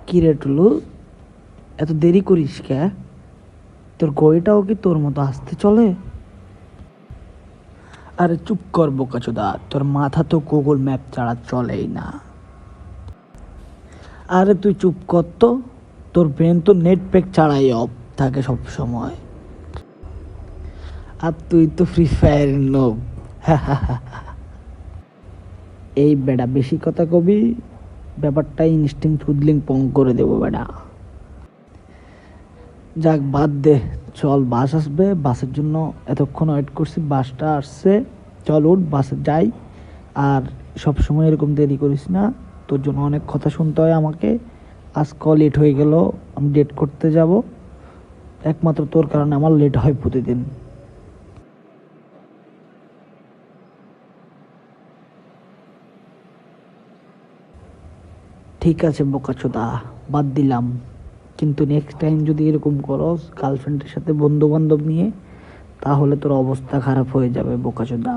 কি রে টুলু, এত দেরি করিস কে? তোর গড়িটাও কি তোর মতো আসতে চলে? আরে চুপ কর বোকাচোদা, তোর মাথা তো গুগল ম্যাপ ছাড়া চলেই না। আরে তুই চুপ কর তো, তোর ব্রেন তো নেট প্যাক ছাড়াই অফ থাকে সব সময়। আর তুই তো ফ্রি ফায়ার নোব। এই বেটা বেশি কথা কবি, ব্যাপারটা ইনস্টিং ফুদলিং পং করে দেবো বেটা। যাক বাদ দে, চল বাস আসবে, বাসের জন্য এতক্ষণ ওয়েট করছি, বাসটা আসছে, চল উঠ বাসে যাই। আর সব সময় এরকম দেরি করিস না, তোর জন্য অনেক কথা শুনতে হয় আমাকে। আজকে লেট হয়ে গেল, আমি ডেট করতে যাব, একমাত্র তোর কারণে আমার লেট হয় প্রতিদিন। ঠিক আছে বোকাচোদা, বাদ দিলাম, কিন্তু নেক্সট টাইম যদি এরকম করস গার্লফ্রেন্ডের সাথে বন্ধু বান্ধব নিয়ে, তাহলে তোর অবস্থা খারাপ হয়ে যাবে বোকাচোদা।